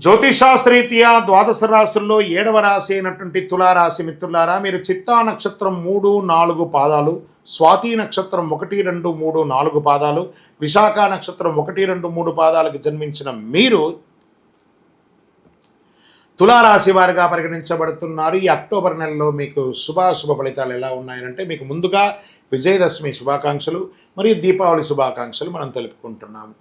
జ్యోతిషాస్త్రీత్యా ద్వాదశ రాశుల్లో 7వ రాశి అయినటువంటి తులారాశి మిత్రులారా, మీరు చిత్తా నక్షత్రం 3, 4 పాదాలు, స్వాతి నక్షత్రం 1, 2, 3, 4 పాదాలు, విశాఖ నక్షత్రం 1, 2, 3 పాదాలకు జన్మించిన మీరు తులారాశి వారిగా పరిగణించబడుతున్నారు. ఈ అక్టోబర్ నెలలో మీకు శుభ ఫలితాలు ఎలా ఉన్నాయంటే, మీకు ముందుగా విజయదశమి శుభాకాంక్షలు మరియు దీపావళి శుభాకాంక్షలు మనం తెలుపుకుంటున్నాము.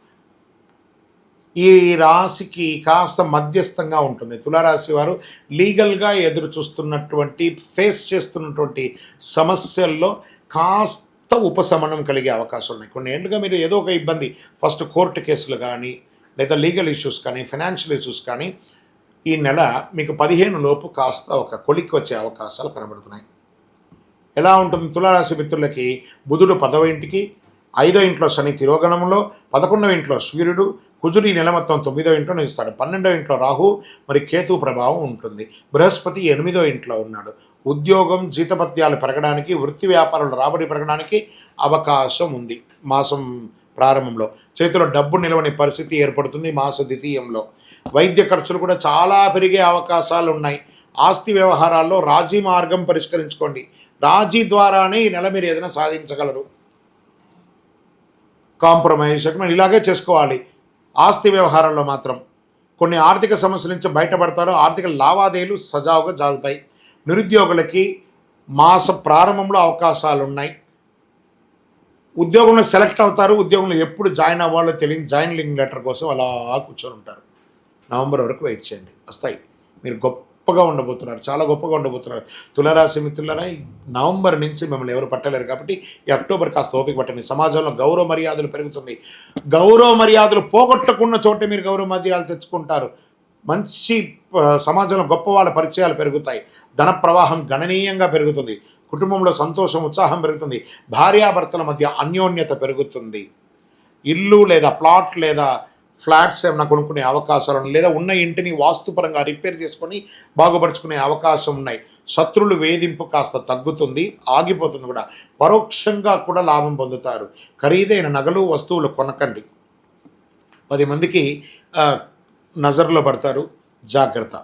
ఈ రాశికి కాస్త మధ్యస్థంగా ఉంటుంది. తులారాశి వారు లీగల్గా ఎదురు చూస్తున్నటువంటి ఫేస్ చేస్తున్నటువంటి సమస్యల్లో కాస్త ఉపశమనం కలిగే అవకాశం ఉన్నాయి. కొన్ని ఏళ్ళుగా మీరు ఏదో ఒక ఇబ్బంది, ఫస్ట్ కోర్టు కేసులు కానీ, లేదా లీగల్ ఇష్యూస్ కానీ, ఫైనాన్షియల్ ఇష్యూస్ కానీ, ఈ నెల మీకు 15 లోపు కాస్త ఒక కొలిక్కి వచ్చే అవకాశాలు కనబడుతున్నాయి. ఎలా ఉంటుంది తులారాశి మిత్రులకి? బుధుడు 10వ ఇంటికి, 5వ ఇంట్లో శని తిరోగణంలో, 11వ ఇంట్లో సూర్యుడు, కుజుడు ఈ నెల మొత్తం 9వ ఇంట్లో నిలుస్తాడు. 12వ ఇంట్లో రాహు మరి కేతు ప్రభావం ఉంటుంది. బృహస్పతి 8వ ఇంట్లో ఉన్నాడు. ఉద్యోగం జీతపత్యాలు పెరగడానికి, వృత్తి వ్యాపారాలు రాబడి పెరగడానికి అవకాశం ఉంది. మాసం ప్రారంభంలో చేతిలో డబ్బు నిలవని పరిస్థితి ఏర్పడుతుంది. మాస ద్వితీయంలో వైద్య ఖర్చులు కూడా చాలా పెరిగే అవకాశాలు ఉన్నాయి. ఆస్తి వ్యవహారాల్లో రాజీ మార్గం పరిష్కరించుకోండి. రాజీ ద్వారానే ఈ నెల మీరు ఏదైనా సాధించగలరు. కాంప్రమైజ్ ఇలాగే చేసుకోవాలి. ఆస్తి వ్యవహారాల్లో మాత్రం కొన్ని ఆర్థిక సమస్యల నుంచి బయటపడతారు. ఆర్థిక లావాదేవీలు సజావుగా జరుగుతాయి. నిరుద్యోగులకి మాస ప్రారంభంలో అవకాశాలు ఉన్నాయి. ఉద్యోగంలో సెలెక్ట్ అవుతారు. ఉద్యోగంలో ఎప్పుడు జాయిన్ అవ్వాలో తెలియని జాయినింగ్ లెటర్ కోసం అలా కూర్చొని ఉంటారు. నవంబర్ వరకు వెయిట్ చేయండి, వస్తాయి. మీరు గొప్పగా ఉండబోతున్నారు, చాలా గొప్పగా ఉండబోతున్నారు. తులారాశి మిత్రులారా, నవంబర్ నుంచి మిమ్మల్ని ఎవరు పట్టలేరు. కాబట్టి ఈ అక్టోబర్ కాస్త ఓపిక పట్టండి. సమాజంలో గౌరవ మర్యాదలు పెరుగుతుంది. గౌరవ మర్యాదలు పోగొట్టకున్న చోటే మీరు గౌరవ మర్యాదలు తెచ్చుకుంటారు. మంచి సమాజంలో గొప్ప వాళ్ళ పరిచయాలు పెరుగుతాయి. ధన ప్రవాహం గణనీయంగా పెరుగుతుంది. కుటుంబంలో సంతోషం, ఉత్సాహం పెరుగుతుంది. భార్యాభర్తల మధ్య అన్యోన్యత పెరుగుతుంది. ఇల్లు లేదా ప్లాట్ లేదా ఫ్లాట్స్ ఏమైనా కొనుక్కునే అవకాశాలు ఉన్నాయి. లేదా ఉన్న ఇంటిని వాస్తుపరంగా రిపేర్ చేసుకొని బాగుపరుచుకునే అవకాశం ఉన్నాయి. శత్రువులు వేధింపు కాస్త తగ్గుతుంది, ఆగిపోతుంది కూడా. పరోక్షంగా కూడా లాభం పొందుతారు. ఖరీదైన నగలు వస్తువులు కొనకండి. 10 మందికి నజర్లో పడతారు, జాగ్రత్త.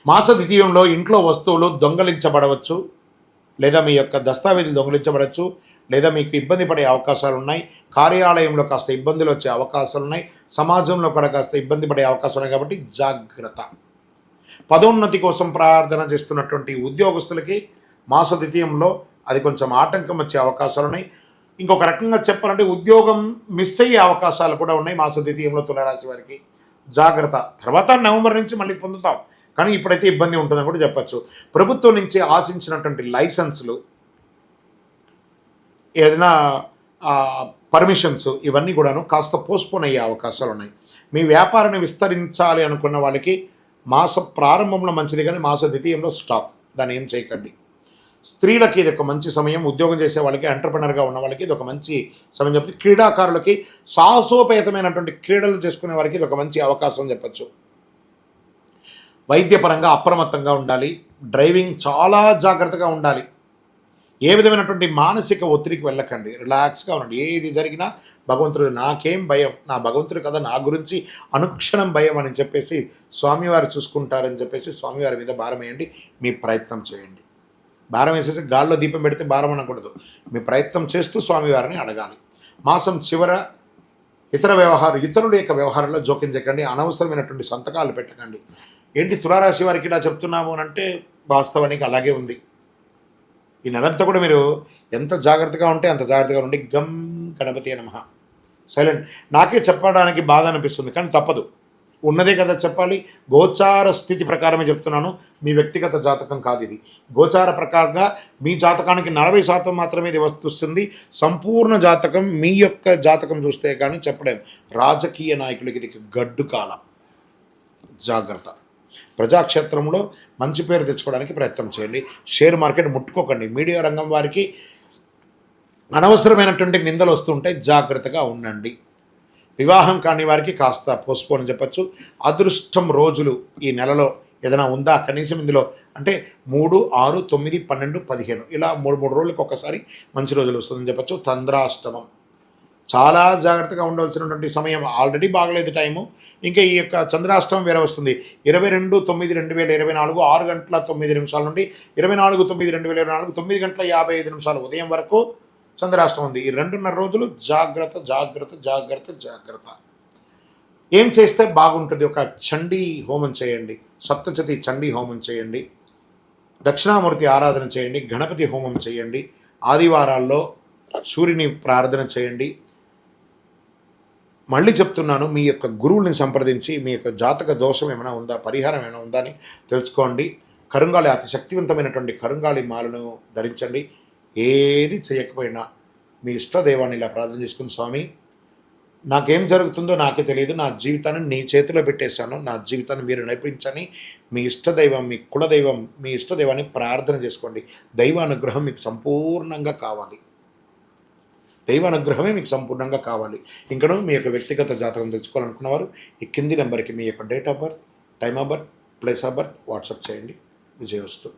మాస ద్వితీయంలో ఇంట్లో వస్తువులు దొంగలించబడవచ్చు, లేదా మీ యొక్క దస్తావేజులు దొంగలించబడవచ్చు, లేదా మీకు ఇబ్బంది పడే అవకాశాలు ఉన్నాయి. కార్యాలయంలో కాస్త ఇబ్బందులు వచ్చే అవకాశాలు ఉన్నాయి. సమాజంలో కూడా కాస్త ఇబ్బంది పడే అవకాశాలు ఉన్నాయి. కాబట్టి జాగ్రత్త. పదోన్నతి కోసం ప్రార్థన చేస్తున్నటువంటి ఉద్యోగస్తులకి మాస ద్వితీయంలో అది కొంచెం ఆటంకం వచ్చే అవకాశాలు ఉన్నాయి. ఇంకొక రకంగా చెప్పాలంటే ఉద్యోగం మిస్ అయ్యే అవకాశాలు కూడా ఉన్నాయి మాస ద్వితీయంలో తులారాశి వారికి. జాగ్రత్త. తర్వాత నవంబర్ నుంచి మళ్ళీ పొందుతాం, కానీ ఇప్పుడైతే ఇబ్బంది ఉంటుందని కూడా చెప్పచ్చు. ప్రభుత్వం నుంచి ఆశించినటువంటి లైసెన్సులు, ఏదైనా పర్మిషన్స్, ఇవన్నీ కూడాను కాస్త పోస్ట్పోన్ అయ్యే అవకాశాలు ఉన్నాయి. మీ వ్యాపారాన్ని విస్తరించాలి అనుకున్న వాళ్ళకి మాస ప్రారంభంలో మంచిది, కానీ మాస ద్వితీయంలో స్టాప్. దాన్ని ఏం చేయకండి. స్త్రీలకి ఇది ఒక మంచి సమయం. ఉద్యోగం చేసే వాళ్ళకి, ఎంటర్ప్రెనర్గా ఉన్న వాళ్ళకి ఇది ఒక మంచి సమయం చెప్పచ్చు. క్రీడాకారులకి, సాహసోపేతమైనటువంటి క్రీడలు చేసుకునే వారికి ఇది ఒక మంచి అవకాశం చెప్పచ్చు. వైద్యపరంగా అప్రమత్తంగా ఉండాలి. డ్రైవింగ్ చాలా జాగ్రత్తగా ఉండాలి. ఏ విధమైనటువంటి మానసిక ఒత్తిడికి వెళ్ళకండి. రిలాక్స్గా ఉండండి. ఏది జరిగినా భగవంతుడు, నాకేం భయం, నా భగవంతుడు కదా నా గురించి అనుక్షణం భయం అని చెప్పేసి స్వామివారు చూసుకుంటారని చెప్పేసి స్వామివారి మీద భారం వేయండి. మీ ప్రయత్నం చేయండి. భారం వేసేసి గాల్లో దీపం పెడితే భారం అనకూడదు. మీ ప్రయత్నం చేస్తూ స్వామివారిని అడగాలి. మాసం చివర ఇతరుల యొక్క వ్యవహారాల్లో జోక్యం చేయకండి. అనవసరమైనటువంటి సంతకాలు పెట్టకండి. ఏంటి తులారాశి వారికి ఇలా చెప్తున్నాము అని అంటే, వాస్తవానికి అలాగే ఉంది. ఈ నెలంతా కూడా మీరు ఎంత జాగ్రత్తగా ఉంటే అంత జాగ్రత్తగా ఉండి. గం గణపతి నమః. సైలెంట్. నాకే చెప్పడానికి బాధ అనిపిస్తుంది, కానీ తప్పదు. ఉన్నదే కదా చెప్పాలి. గోచార స్థితి ప్రకారమే చెప్తున్నాను, మీ వ్యక్తిగత జాతకం కాదు ఇది. గోచార ప్రకారంగా మీ జాతకానికి 40% మాత్రమే ఇది వస్తుంది. సంపూర్ణ జాతకం, మీ యొక్క జాతకం చూస్తే కానీ చెప్పలేం. రాజకీయ నాయకులకి ఇది గడ్డు కాలం. జాగ్రత్త. ప్రజాక్షేత్రంలో మంచి పేరు తెచ్చుకోవడానికి ప్రయత్నం చేయండి. Share market ముట్టుకోకండి. మీడియా రంగం వారికి అనవసరమైనటువంటి నిందలు వస్తుంటాయి, జాగ్రత్తగా ఉండండి. వివాహం కాని వారికి కాస్త పోస్ట్పోన్ అని చెప్పచ్చు. అదృష్టం రోజులు ఈ నెలలో ఏదైనా ఉందా కనీసం ఇందులో అంటే 3, 6, 9, 12, 15 ఇలా 3 రోజులకు ఒకసారి మంచి రోజులు వస్తుందని చెప్పచ్చు. చంద్రాష్టమం చాలా జాగ్రత్తగా ఉండవలసినటువంటి సమయం. ఆల్రెడీ బాగలేదు టైము. ఇంకా ఈ యొక్క చంద్రాష్టమం వేరే వస్తుంది. 22/9/2024 6:09 నుండి 24/9/2024 9:55 ఉదయం వరకు చంద్రాష్టమం ఉంది. ఈ 2:30 రోజులు జాగ్రత్త, జాగ్రత్త, జాగ్రత్త, జాగ్రత్త. ఏం చేస్తే బాగుంటుంది? ఒక చండీ హోమం చేయండి, సప్తశతి చండీ హోమం చేయండి, దక్షిణామూర్తి ఆరాధన చేయండి, గణపతి హోమం చేయండి, ఆదివారాల్లో సూర్యుని ప్రార్థన చేయండి. మళ్ళీ చెప్తున్నాను, మీ యొక్క గురువుని సంప్రదించి మీ యొక్క జాతక దోషం ఏమైనా ఉందా, పరిహారం ఏమైనా ఉందా అని తెలుసుకోండి. కరుంగాళి, అతి శక్తివంతమైనటువంటి కరుంగాళి మాలను ధరించండి. ఏది చేయకపోయినా మీ ఇష్టదైవాన్ని ఇలా ప్రార్థన చేసుకుని, స్వామి నాకేం జరుగుతుందో నాకే తెలియదు, నా జీవితాన్ని నీ చేతిలో పెట్టేశాను, నా జీవితాన్ని మీరు నడిపించని మీ ఇష్టదైవం, మీ కులదైవం, మీ ఇష్టదైవాన్ని ప్రార్థన చేసుకోండి. దైవానుగ్రహం మీకు సంపూర్ణంగా కావాలి. దైవానుగ్రహమే మీకు సంపూర్ణంగా కావాలి. ఇంకనూ మీ యొక్క వ్యక్తిగత జాతకం తెలుసుకోవాలనుకున్నవారు ఈ కింది నెంబర్కి మీ యొక్క date of birth, time of birth, place of birth WhatsApp చేయండి. విజయవస్తు.